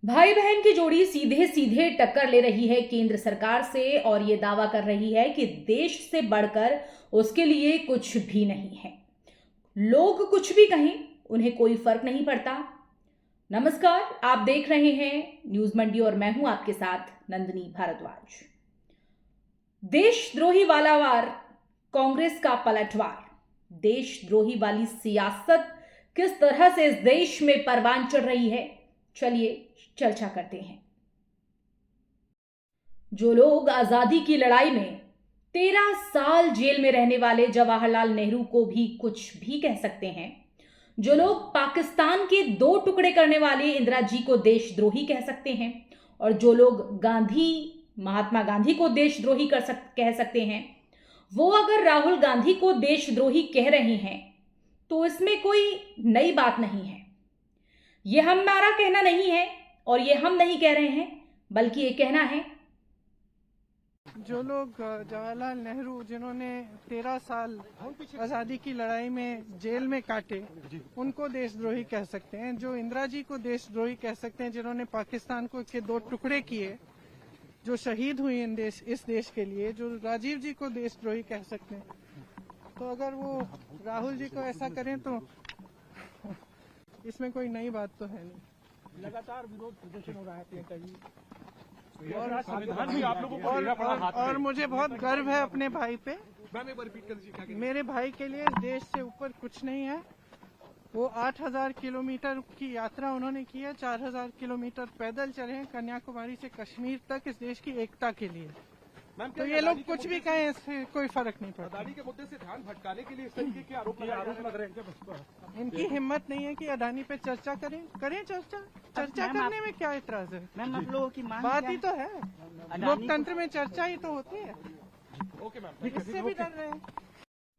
भाई बहन की जोड़ी सीधे सीधे टक्कर ले रही है केंद्र सरकार से और ये दावा कर रही है कि देश से बढ़कर उसके लिए कुछ भी नहीं है। लोग कुछ भी कहें, उन्हें कोई फर्क नहीं पड़ता। नमस्कार, आप देख रहे हैं न्यूज मंडी और मैं हूं आपके साथ नंदिनी भारद्वाज। देशद्रोही वाला वार, कांग्रेस का पलटवार। देशद्रोही वाली सियासत किस तरह से इस देश में परवान चढ़ रही है, चलिए चर्चा करते हैं। जो लोग आजादी की लड़ाई में 13 साल जेल में रहने वाले जवाहरलाल नेहरू को भी कुछ भी कह सकते हैं, जो लोग पाकिस्तान के 2 टुकड़े करने वाले इंदिरा जी को देशद्रोही कह सकते हैं, और जो लोग महात्मा गांधी को देशद्रोही कह सकते हैं, वो अगर राहुल गांधी को देशद्रोही कह रहे हैं तो इसमें कोई नई बात नहीं है। ये हमारा कहना नहीं है और ये हम नहीं कह रहे हैं, बल्कि ये कहना है जो लोग जवाहरलाल नेहरू जिन्होंने 13 साल आज़ादी की लड़ाई में जेल में काटे, उनको देशद्रोही कह सकते हैं। जो इंदिरा जी को देशद्रोही कह सकते हैं, जिन्होंने पाकिस्तान को के 2 टुकड़े किए, जो शहीद हुई इस देश के लिए, जो राजीव जी को देशद्रोही कह सकते हैं। तो अगर वो राहुल जी को ऐसा करें तो इसमें कोई नई बात तो है नहीं। लगातार विरोध प्रदर्शन हो रहा है प्रियंका जी, संविधान भी आप लोगों को और मुझे बहुत गर्व है अपने भाई पे। मेरे भाई के लिए देश से ऊपर कुछ नहीं है। वो 8,000 किलोमीटर की यात्रा उन्होंने की है, 4,000 किलोमीटर पैदल चले हैं कन्याकुमारी से कश्मीर तक इस देश की एकता के लिए। तो ये लोग कुछ भी कहें, इससे कोई फर्क नहीं पड़ता। अडानी के मुद्दे से ध्यान भटकाने के लिए इस तरीके के आरोप लग रहे हैं। इनकी हिम्मत नहीं है कि अडानी पे चर्चा करें चर्चा करने में क्या एतराज है? मैम, आप लोगों की मांग बात ही तो है, लोकतंत्र में चर्चा ही तो होती है। ओके मैम, इससे भी डर रहे हैं।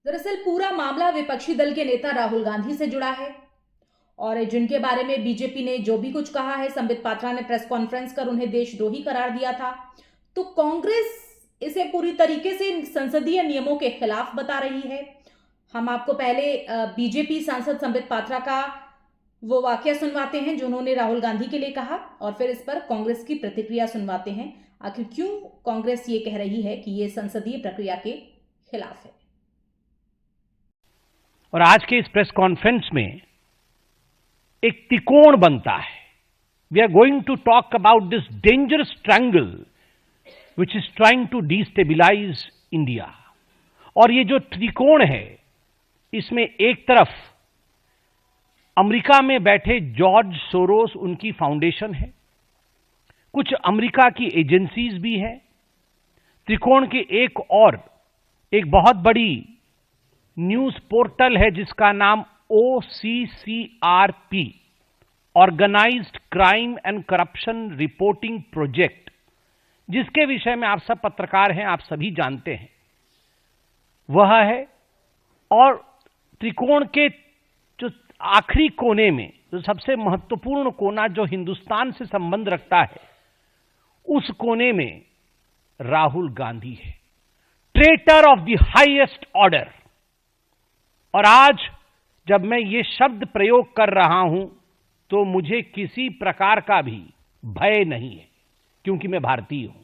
दरअसल पूरा मामला विपक्षी दल के नेता राहुल गांधी से जुड़ा है, और जिनके बारे में बीजेपी ने जो भी कुछ कहा है, संबित पात्रा ने प्रेस कॉन्फ्रेंस कर उन्हें देशद्रोही करार दिया था, तो कांग्रेस इसे पूरी तरीके से संसदीय नियमों के खिलाफ बता रही है। हम आपको पहले बीजेपी सांसद संबित पात्रा का वो वाकया सुनवाते हैं जो उन्होंने राहुल गांधी के लिए कहा, और फिर इस पर कांग्रेस की प्रतिक्रिया सुनवाते हैं। आखिर क्यों कांग्रेस ये कह रही है कि ये संसदीय प्रक्रिया के खिलाफ है। और आज के इस प्रेस कॉन्फ्रेंस में एक त्रिकोण बनता है। We are going to talk about this dangerous triangle which is trying to destabilize India। और ये जो त्रिकोण है, इसमें एक तरफ अमेरिका में बैठे जॉर्ज सोरोस, उनकी फाउंडेशन है, कुछ अमेरिका की एजेंसीज भी हैं। त्रिकोण के एक बहुत बड़ी न्यूज पोर्टल है जिसका नाम OCCRP, organised crime and corruption reporting project, जिसके विषय में आप सब पत्रकार हैं, आप सभी जानते हैं, वह है। और त्रिकोण के जो आखिरी कोने में, जो सबसे महत्वपूर्ण कोना जो हिंदुस्तान से संबंध रखता है, उस कोने में राहुल गांधी है, traitor of the highest order. और आज जब मैं ये शब्द प्रयोग कर रहा हूं तो मुझे किसी प्रकार का भी भय नहीं है, क्योंकि मैं भारतीय हूं।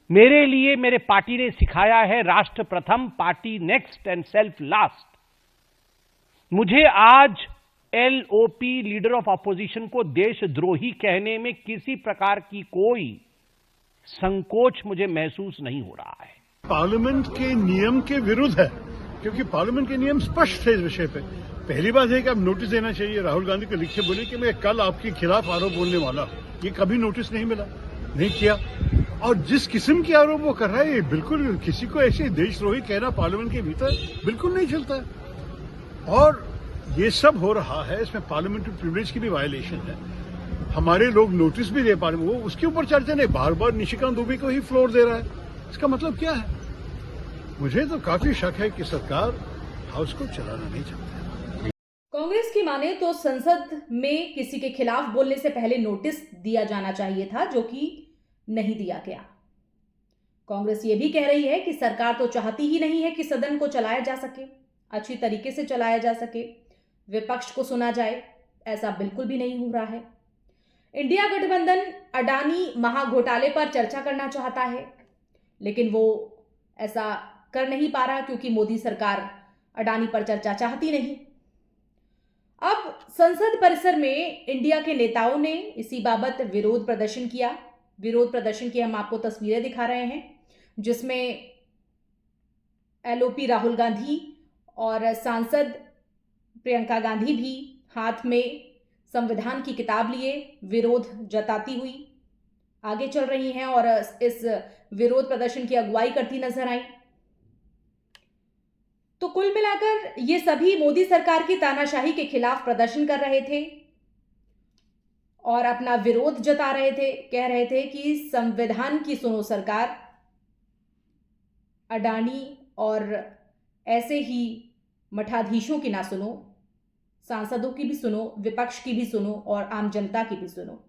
मेरे लिए मेरे पार्टी ने सिखाया है राष्ट्र प्रथम, party next and self last. मुझे आज LOP, लीडर ऑफ अपोजिशन, को देशद्रोही कहने में किसी प्रकार की कोई संकोच मुझे महसूस नहीं हो रहा है। पार्लियामेंट के नियम के विरुद्ध है, क्योंकि पार्लियामेंट के नियम स्पष्ट थे इस विषय पे। पहली बात है कि अब नोटिस देना चाहिए, राहुल गांधी को लिख के बोले कि मैं कल आपके खिलाफ आरोप बोलने वाला हूं। ये कभी नोटिस नहीं मिला, नहीं किया। और जिस किस्म के आरोप वो कर रहा है, बिल्कुल किसी को ऐसे देशद्रोही कहना पार्लियामेंट के भीतर बिल्कुल नहीं चलता है। और ये सब हो रहा है, इसमें पार्लियामेंट्री प्रिविलेज की भी वायलेशन है। हमारे लोग नोटिस भी दे पा रहे, वो उसके ऊपर चर्चा नहीं, बार बार निशिकांत दुबे को ही फ्लोर दे रहा है। इसका मतलब क्या है? मुझे तो काफी शक है कि सरकार हाउस को चलाना नहीं चाहती। कांग्रेस की माने तो संसद में किसी के खिलाफ बोलने से पहले नोटिस दिया जाना चाहिए था, जो कि नहीं दिया गया। कांग्रेस ये भी कह रही है कि सरकार तो चाहती ही नहीं है कि सदन को चलाया जा सके, अच्छी तरीके से चलाया जा सके, विपक्ष को सुना जाए। ऐसा बिल्कुल भी नहीं हो रहा है। इंडिया गठबंधन अडानी महाघोटाले पर चर्चा करना चाहता है, लेकिन वो ऐसा कर नहीं पा रहा क्योंकि मोदी सरकार अडानी पर चर्चा चाहती नहीं। अब संसद परिसर में इंडिया के नेताओं ने इसी बाबत विरोध प्रदर्शन किया। विरोध प्रदर्शन की हम आपको तस्वीरें दिखा रहे हैं, जिसमें एलओपी राहुल गांधी और सांसद प्रियंका गांधी भी हाथ में संविधान की किताब लिए विरोध जताती हुई आगे चल रही हैं और इस विरोध प्रदर्शन की अगुवाई करती नजर आई। तो कुल मिलाकर ये सभी मोदी सरकार की तानाशाही के खिलाफ प्रदर्शन कर रहे थे और अपना विरोध जता रहे थे। कह रहे थे कि संविधान की सुनो सरकार, अडानी और ऐसे ही मठाधीशों की ना सुनो, सांसदों की भी सुनो, विपक्ष की भी सुनो और आम जनता की भी सुनो।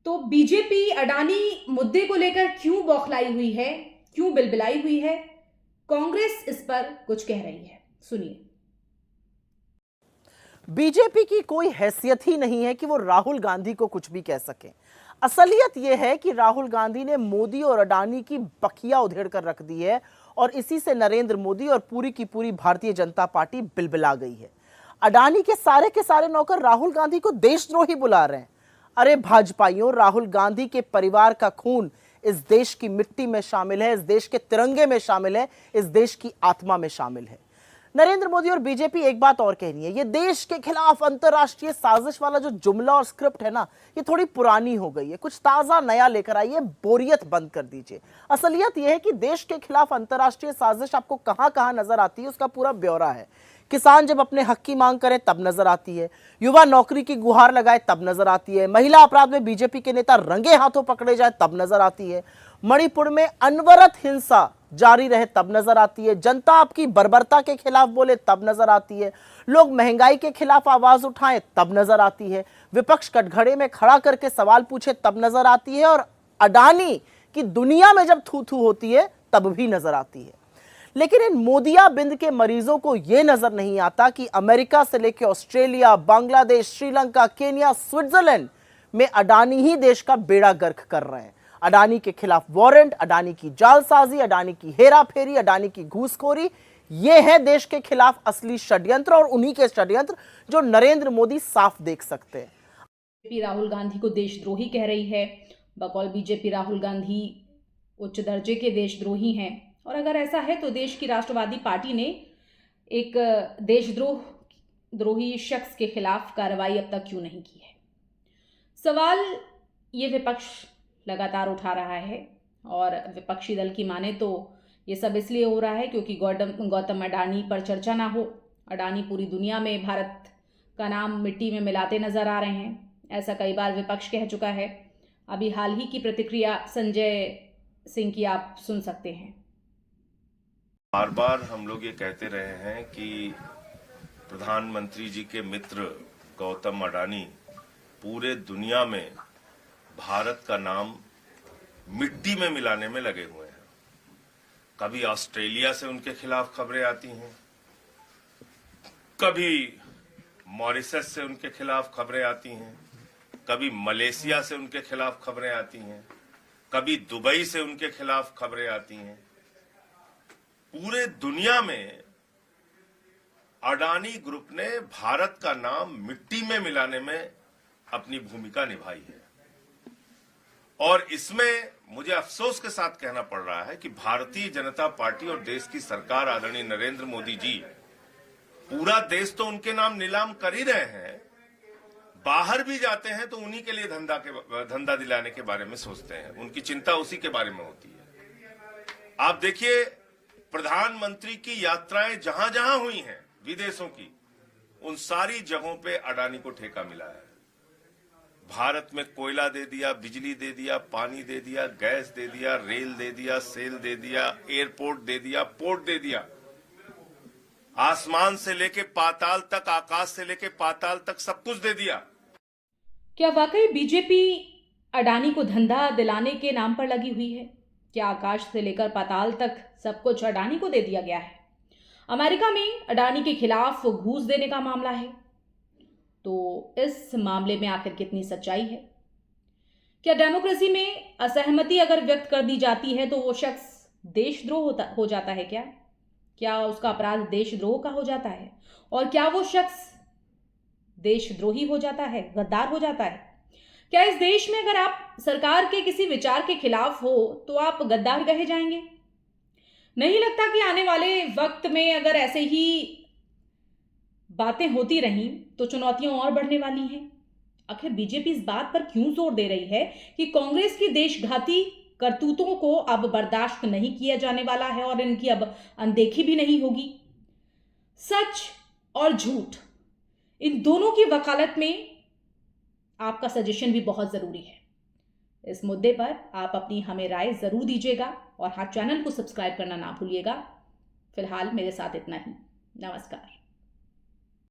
तो बीजेपी अडानी मुद्दे को लेकर क्यों बौखलाई हुई है, क्यों बिलबिलाई हुई है, कांग्रेस इस पर कुछ कह रही है, सुनिए। बीजेपी की कोई हैसियत ही नहीं है कि वो राहुल गांधी को कुछ भी कह सके। असलियत यह है कि राहुल गांधी ने मोदी और अडानी की बखिया उधेड़ कर रख दी है और इसी से नरेंद्र मोदी और पूरी की पूरी भारतीय जनता पार्टी बिलबिला गई है। अडानी के सारे नौकर राहुल गांधी को देशद्रोही बुला रहे हैं। अरे भाजपाइयों, राहुल गांधी के परिवार का खून इस देश की मिट्टी में शामिल है, इस देश के तिरंगे में शामिल है, इस देश की आत्मा में शामिल है। नरेंद्र मोदी और बीजेपी एक बात और कहनी है, ये देश के खिलाफ अंतरराष्ट्रीय साजिश वाला जो जुमला और स्क्रिप्ट है ना, ये थोड़ी पुरानी हो गई है। कुछ ताजा नया लेकर आइए, बोरियत बंद कर दीजिए। असलियत यह है कि देश के खिलाफ अंतरराष्ट्रीय साजिश आपको कहां कहां नजर आती है, उसका पूरा ब्यौरा है। किसान जब अपने हक की मांग करे तब नजर आती है, युवा नौकरी की गुहार लगाए तब नजर आती है, महिला अपराध में बीजेपी के नेता रंगे हाथों पकड़े जाए तब नजर आती है, मणिपुर में अनवरत हिंसा जारी रहे तब नजर आती है, जनता आपकी बर्बरता के खिलाफ बोले तब नजर आती है, लोग महंगाई के खिलाफ आवाज उठाएं तब नजर आती है, विपक्ष कटघरे में खड़ा करके सवाल पूछे तब नजर आती है, और अडानी की दुनिया में जब थू थू होती है तब भी नजर आती है। लेकिन इन मोदिया बिंद के मरीजों को यह नजर नहीं आता कि अमेरिका से लेकर Australia, Bangladesh, Sri Lanka, Kenya, Switzerland में अडानी ही देश का बेड़ा गर्क कर रहे हैं। अडानी के खिलाफ वारंट, अडानी की जालसाजी, अडानी की हेराफेरी, अडानी की घूसखोरी, ये है देश के खिलाफ असली षड्यंत्र, और उन्हीं के षड्यंत्र जो नरेंद्र मोदी साफ देख सकते हैं। बीजेपी राहुल गांधी को देशद्रोही कह रही है। बकौल बीजेपी राहुल गांधी उच्च दर्जे के देशद्रोही हैं, और अगर ऐसा है तो देश की राष्ट्रवादी पार्टी ने एक देशद्रोही शख्स के खिलाफ कार्रवाई अब तक क्यों नहीं की है। सवाल ये विपक्ष लगातार उठा रहा है, और विपक्षी दल की माने तो ये सब इसलिए हो रहा है क्योंकि गौतम अडानी पर चर्चा ना हो। अडानी पूरी दुनिया में भारत का नाम मिट्टी में मिलाते नजर आ रहे हैं, ऐसा कई बार विपक्ष कह चुका है। अभी हाल ही की प्रतिक्रिया संजय सिंह की आप सुन सकते हैं। बार बार हम लोग ये कहते रहे हैं कि प्रधानमंत्री जी के मित्र गौतम अडानी पूरे दुनिया में भारत का नाम मिट्टी में मिलाने में लगे हुए हैं। कभी ऑस्ट्रेलिया से उनके खिलाफ खबरें आती हैं, कभी मॉरिशस से उनके खिलाफ खबरें आती हैं, कभी मलेशिया से उनके खिलाफ खबरें आती हैं, कभी दुबई से उनके खिलाफ खबरें आती हैं। पूरे दुनिया में अडानी ग्रुप ने भारत का नाम मिट्टी में मिलाने में अपनी भूमिका निभाई है, और इसमें मुझे अफसोस के साथ कहना पड़ रहा है कि भारतीय जनता पार्टी और देश की सरकार आदरणीय नरेंद्र मोदी जी, पूरा देश तो उनके नाम नीलाम कर ही रहे हैं, बाहर भी जाते हैं तो उन्हीं के लिए धंधा दिलाने के बारे में सोचते हैं, उनकी चिंता उसी के बारे में होती है। आप देखिए, प्रधानमंत्री की यात्राएं जहां जहां हुई हैं विदेशों की, उन सारी जगहों पे अडानी को ठेका मिला है। भारत में कोयला दे दिया, बिजली दे दिया, पानी दे दिया, गैस दे दिया, रेल दे दिया, सेल दे दिया, एयरपोर्ट दे दिया, पोर्ट दे दिया, आसमान से लेके पाताल तक, आकाश से लेके पाताल तक सब कुछ दे दिया। क्या वाकई बीजेपी अडानी को धंधा दिलाने के नाम पर लगी हुई है? क्या आकाश से लेकर पाताल तक सब कुछ अडानी को दे दिया गया है? अमेरिका में अडानी के खिलाफ घूस देने का मामला है, तो इस मामले में आखिर कितनी सच्चाई है? क्या डेमोक्रेसी में असहमति अगर व्यक्त कर दी जाती है तो वो शख्स देशद्रोह हो जाता है? क्या उसका अपराध देशद्रोह का हो जाता है? और क्या वो शख्स देशद्रोही हो जाता है, गद्दार हो जाता है? क्या इस देश में अगर आप सरकार के किसी विचार के खिलाफ हो तो आप गद्दार कहे जाएंगे? नहीं लगता कि आने वाले वक्त में अगर ऐसे ही बातें होती रहीं तो चुनौतियां और बढ़ने वाली हैं। आखिर बीजेपी इस बात पर क्यों जोर दे रही है कि कांग्रेस की देशघाती करतूतों को अब बर्दाश्त नहीं किया जाने वाला है और इनकी अब अनदेखी भी नहीं होगी? सच और झूठ, इन दोनों की वकालत में आपका सजेशन भी बहुत जरूरी है। इस मुद्दे पर आप अपनी हमें राय जरूर दीजिएगा और हाँ, चैनल को सब्सक्राइब करना ना भूलिएगा। फिलहाल मेरे साथ इतना ही। नमस्कार।